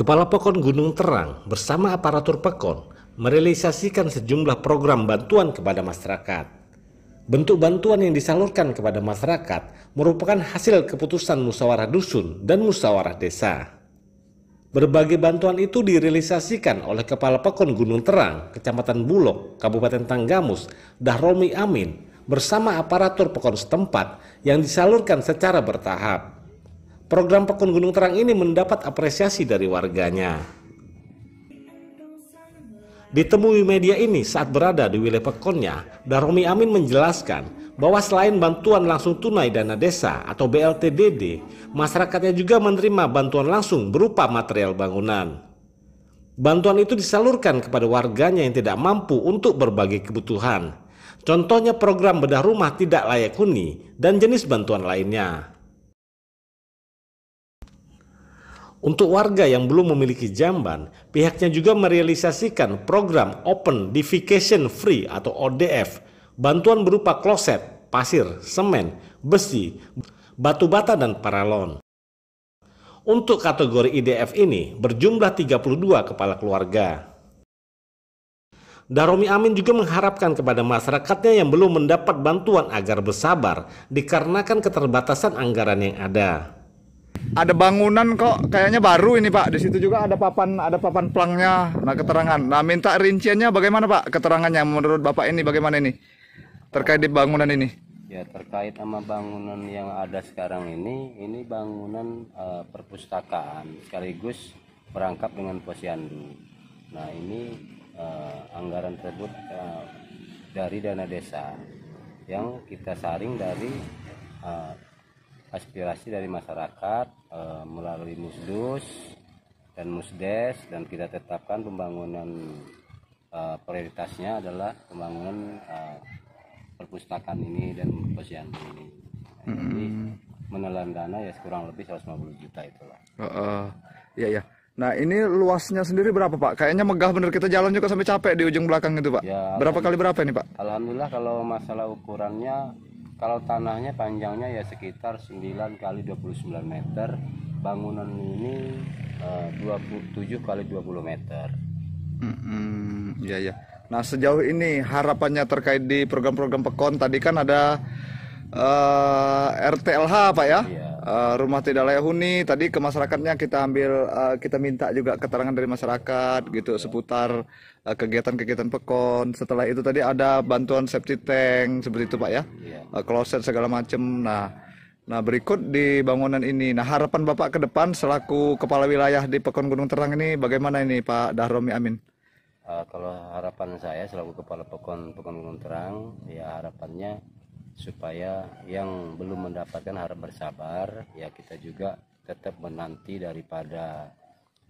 Kepala Pekon Gunung Terang bersama aparatur Pekon merealisasikan sejumlah program bantuan kepada masyarakat. Bentuk bantuan yang disalurkan kepada masyarakat merupakan hasil keputusan musyawarah dusun dan musyawarah desa. Berbagai bantuan itu direalisasikan oleh Kepala Pekon Gunung Terang, Kecamatan Bulog, Kabupaten Tanggamus, Dahromi Amin, bersama aparatur Pekon setempat yang disalurkan secara bertahap. Program Pekon Gunung Terang ini mendapat apresiasi dari warganya. Ditemui media ini saat berada di wilayah Pekonnya, Dahromi Amin menjelaskan bahwa selain bantuan langsung tunai dana desa atau BLTDD, masyarakatnya juga menerima bantuan langsung berupa material bangunan. Bantuan itu disalurkan kepada warganya yang tidak mampu untuk berbagai kebutuhan. Contohnya program bedah rumah tidak layak huni dan jenis bantuan lainnya. Untuk warga yang belum memiliki jamban, pihaknya juga merealisasikan program Open Defecation Free atau ODF, bantuan berupa kloset, pasir, semen, besi, batu bata, dan paralon. Untuk kategori IDF ini berjumlah 32 kepala keluarga. Dahromi Amin juga mengharapkan kepada masyarakatnya yang belum mendapat bantuan agar bersabar dikarenakan keterbatasan anggaran yang ada. Ada bangunan kok kayaknya baru ini Pak. Di situ juga ada papan plangnya. Nah, keterangan. Nah, minta rinciannya bagaimana Pak? Keterangannya menurut Bapak ini bagaimana ini? Terkait di bangunan ini. Ya, terkait sama bangunan yang ada sekarang ini bangunan perpustakaan sekaligus merangkap dengan posyandu. Nah, ini anggaran tersebut dari dana desa yang kita saring dari aspirasi dari masyarakat melalui Musdus dan Musdes, dan kita tetapkan pembangunan prioritasnya adalah pembangunan perpustakaan ini dan posyandu ini. Jadi menelan dana ya kurang lebih 150 juta itulah. Iya. Nah, ini luasnya sendiri berapa Pak? Kayaknya megah bener, kita jalan juga sampai capek di ujung belakang itu Pak. Ya, berapa kali berapa ini Pak? Alhamdulillah kalau masalah ukurannya, kalau tanahnya panjangnya ya sekitar 9 kali 29 meter. Bangunan ini 27 kali 20 meter. Iya. Nah, sejauh ini harapannya terkait di program-program Pekon tadi kan ada RTLH Pak ya? Iya. Rumah tidak layak huni. Tadi ke masyarakatnya kita kita minta juga keterangan dari masyarakat gitu seputar kegiatan-kegiatan Pekon. Setelah itu tadi ada bantuan septic tank seperti itu Pak ya, kloset segala macam. Nah berikut di bangunan ini. Nah, harapan Bapak ke depan selaku kepala wilayah di Pekon Gunung Terang ini bagaimana ini Pak Dahromi Amin? Kalau harapan saya selaku kepala Pekon Gunung Terang, ya harapannya supaya yang belum mendapatkan harap bersabar, ya kita juga tetap menanti daripada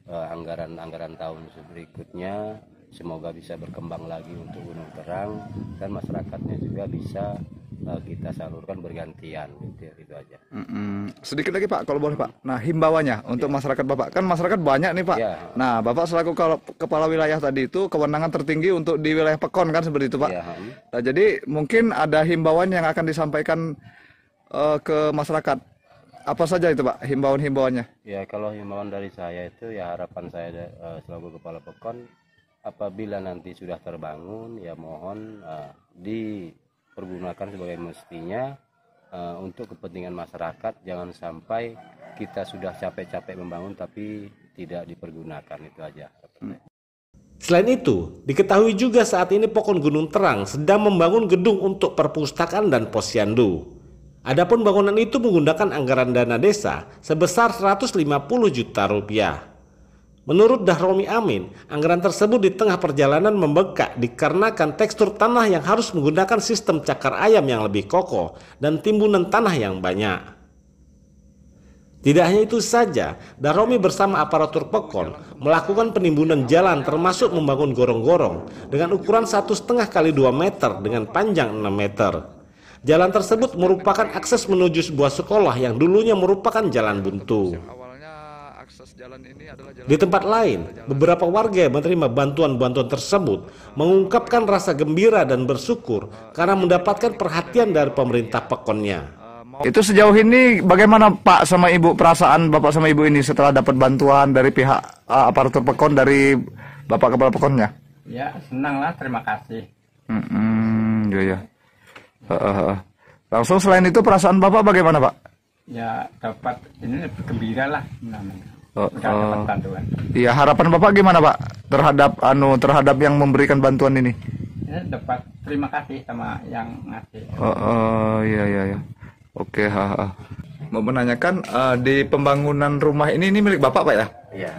anggaran tahun berikutnya. Semoga bisa berkembang lagi untuk Gunung Terang dan masyarakatnya juga bisa kita salurkan bergantian gitu, itu aja. Sedikit lagi Pak kalau boleh Pak. Nah, himbauannya untuk masyarakat Bapak, kan masyarakat banyak nih Pak. Ya. Nah, Bapak selaku kepala wilayah tadi itu kewenangan tertinggi untuk di wilayah Pekon kan seperti itu Pak. Ya. Nah, jadi mungkin ada himbauan yang akan disampaikan ke masyarakat. Apa saja itu Pak himbauan-himbauannya? Ya, kalau himbauan dari saya itu ya harapan saya selaku kepala Pekon, apabila nanti sudah terbangun ya mohon dipergunakan sebagai mestinya untuk kepentingan masyarakat. Jangan sampai kita sudah capek-capek membangun tapi tidak dipergunakan, itu aja. Selain itu, diketahui juga saat ini Pekon Gunung Terang sedang membangun gedung untuk perpustakaan dan posyandu. Adapun bangunan itu menggunakan anggaran dana desa sebesar 150 juta rupiah. Menurut Dahromi Amin, anggaran tersebut di tengah perjalanan membengkak dikarenakan tekstur tanah yang harus menggunakan sistem cakar ayam yang lebih kokoh dan timbunan tanah yang banyak. Tidak hanya itu saja, Dahromi bersama aparatur Pekon melakukan penimbunan jalan termasuk membangun gorong-gorong dengan ukuran 1,5 kali 2 meter dengan panjang 6 meter. Jalan tersebut merupakan akses menuju sebuah sekolah yang dulunya merupakan jalan buntu. Di tempat lain, beberapa warga yang menerima bantuan-bantuan tersebut mengungkapkan rasa gembira dan bersyukur karena mendapatkan perhatian dari pemerintah Pekonnya. Itu sejauh ini bagaimana Pak sama Ibu, perasaan Bapak sama Ibu ini setelah dapat bantuan dari pihak aparatur Pekon, dari Bapak Kepala Pekonnya? Ya, senang lah, terima kasih. Ya ya. Langsung selain itu perasaan Bapak bagaimana Pak? Ya, dapat ini lebih gembira lah namanya. Udah dapat bantuan. Iya, harapan Bapak gimana Pak terhadap yang memberikan bantuan ini? Ya, dapat terima kasih sama yang ngasih. Iya iya ya. Oke, mau menanyakan di pembangunan rumah ini milik Bapak Pak ya? Iya.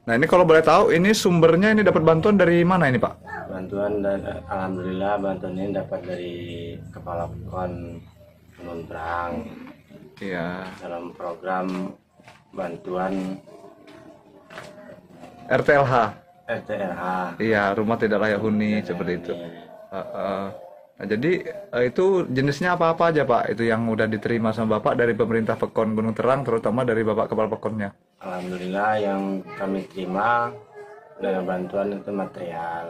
Nah ini kalau boleh tahu, ini sumbernya ini dapat bantuan dari mana ini Pak? Bantuan dan alhamdulillah bantuan ini dapat dari Kepala Pekon Gunung Terang. Iya. Dalam program bantuan RTLH. RTLH. Iya, rumah tidak layak huni seperti itu. Nah, jadi itu jenisnya apa-apa aja Pak? Itu yang udah diterima sama Bapak dari pemerintah Pekon Gunung Terang, terutama dari Bapak Kepala Pekonnya. Alhamdulillah yang kami terima dengan bantuan itu material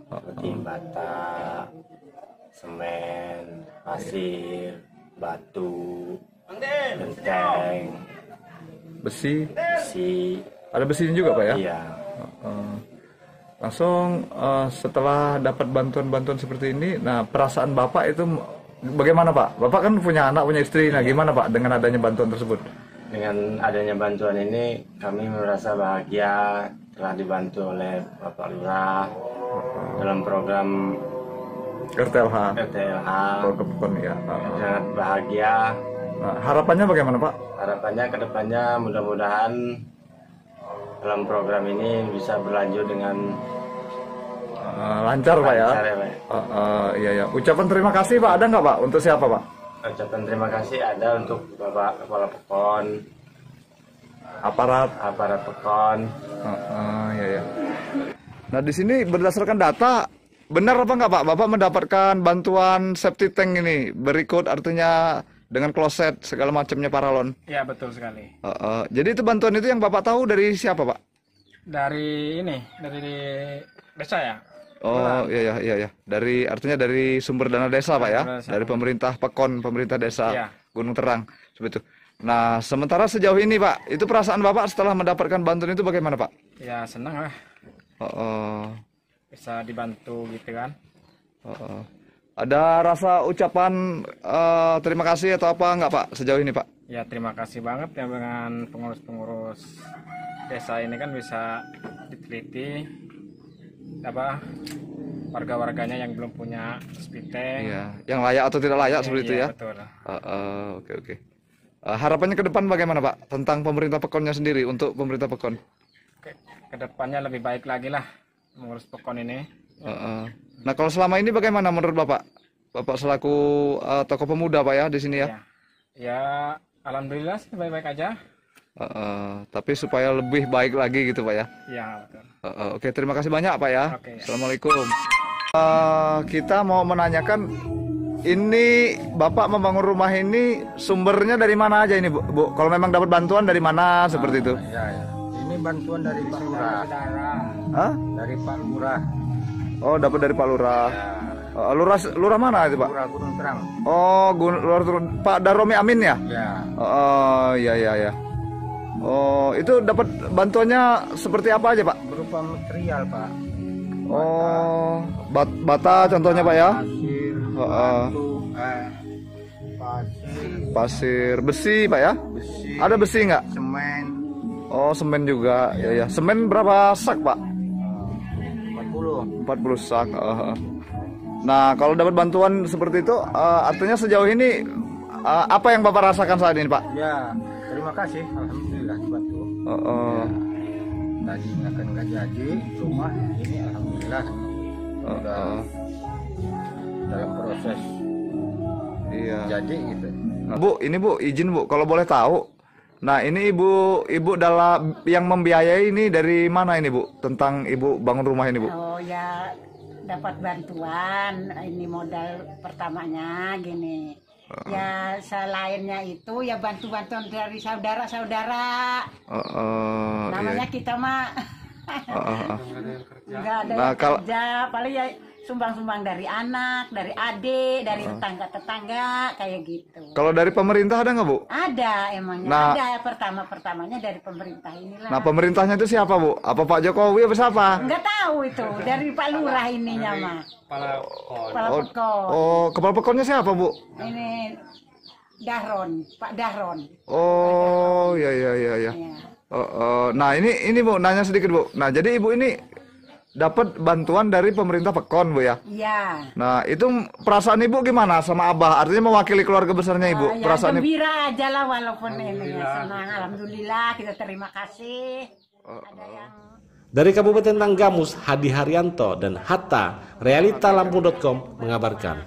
seperti bata, semen, pasir, batu, genteng, Besi. besi. Ada besinya juga Pak ya? Iya. Langsung setelah dapat bantuan-bantuan seperti ini, nah perasaan Bapak itu bagaimana Pak? Bapak kan punya anak, punya istri, nah gimana Pak dengan adanya bantuan tersebut? Dengan adanya bantuan ini kami merasa bahagia telah dibantu oleh Bapak Lurah dalam program RTLH. RTLH. Program Pekon ya. Sangat bahagia. Nah, harapannya bagaimana Pak? Harapannya ke depannya mudah-mudahan dalam program ini bisa berlanjut dengan Lancar Pak ya? lancar ya, Pak. Iya ya. Ucapan terima kasih Pak ada nggak Pak? Untuk siapa Pak? Ucapan terima kasih ada untuk Bapak Kepala Pekon, aparat Pekon. Iya ya. Nah di sini berdasarkan data, benar apa nggak Pak? Bapak mendapatkan bantuan septic tank ini berikut, artinya dengan kloset segala macamnya paralon. Ya, betul sekali. Jadi itu bantuan itu yang Bapak tahu dari siapa Pak? Dari desa ya. Oh iya. Artinya dari sumber dana desa Pak ya, Desa. dari pemerintah Pekon, pemerintah desa Iya. Gunung Terang, seperti itu. Nah sementara sejauh ini Pak, itu perasaan Bapak setelah mendapatkan bantuan itu bagaimana Pak? Ya, senang lah bisa dibantu gitu kan. Ada rasa ucapan terima kasih atau apa nggak Pak sejauh ini Pak? Ya, terima kasih banget ya dengan pengurus-pengurus desa ini kan bisa diteliti warga-warganya yang belum punya spiteng. Iya, yang layak atau tidak layak seperti itu ya? Betul. Oke. Harapannya ke depan bagaimana Pak tentang pemerintah Pekonnya sendiri untuk pemerintah Pekon? Kedepannya lebih baik lagi lah mengurus Pekon ini. Nah kalau selama ini bagaimana menurut Bapak? Bapak selaku tokoh pemuda Pak ya di sini ya? Ya, alhamdulillah sih baik-baik aja. Tapi supaya lebih baik lagi gitu Pak ya? Iya, betul. Oke, terima kasih banyak Pak ya. Oke, ya. Assalamualaikum. Kita mau menanyakan, ini Bapak membangun rumah ini sumbernya dari mana aja ini Bu? Kalau memang dapat bantuan dari mana seperti itu? Ya. Ini bantuan dari Pak Lurah. Hah? Dari Pak Lurah. Oh, dapat dari Pak Lurah. Lurah mana itu Pak? Lurah Gunung Terang. Oh, Lurah Pak Daromi Amin ya? Ya. Oh, iya. Oh, itu dapat bantuannya seperti apa aja Pak? Berupa material Pak. Oh, bata contohnya Pak ya? Pasir, batu, pasir, besi Pak ya? besi. Ada besi nggak? Semen. Oh, semen juga. Ya. Semen berapa sak Pak? 40. 40 sak. Nah, kalau dapat bantuan seperti itu, artinya sejauh ini apa yang Bapak rasakan saat ini Pak? Ya. Terima kasih. Alhamdulillah dibantu. Tadinya kan nggak jadi rumah ini alhamdulillah sudah dalam proses Iya. jadi gitu. Nah, Bu, ini Bu, izin Bu, kalau boleh tahu. Nah, ini ibu dalam yang membiayai ini dari mana ini Bu? Tentang Ibu bangun rumah ini Bu? Oh ya, dapat bantuan, ini modal pertamanya gini. Ya selainnya itu ya bantuan dari saudara-saudara. Namanya iya. kita mah nggak ada Nah, yang kerja, paling ya sumbang-sumbang dari anak, dari adik, dari tetangga-tetangga kayak gitu. Kalau dari pemerintah ada nggak, Bu? Ada emangnya, Nah. ada pertamanya dari pemerintah inilah. Nah, pemerintahnya itu siapa, Bu? Apa Pak Jokowi apa siapa? Nggak tahu itu, dari Pak Lurah ininya mah. Kepala Pekon. Oh, kepala pekonnya siapa, Bu? Ini Dahron, Pak Dahron. Oh, ya. Ya. Nah, ini Bu, nanya sedikit, Bu. Nah, jadi Ibu ini dapat bantuan dari pemerintah Pekon, Bu ya. Iya. Nah, itu perasaan Ibu gimana sama Abah? Artinya mewakili keluarga besarnya Ibu. Ya, Perasaan Ibu. gembira aja lah walaupun ini ya senang. Alhamdulillah kita terima kasih. Ada yang Dari Kabupaten Tanggamus, Hadi Haryanto dan Hatta, realitalampu.com mengabarkan.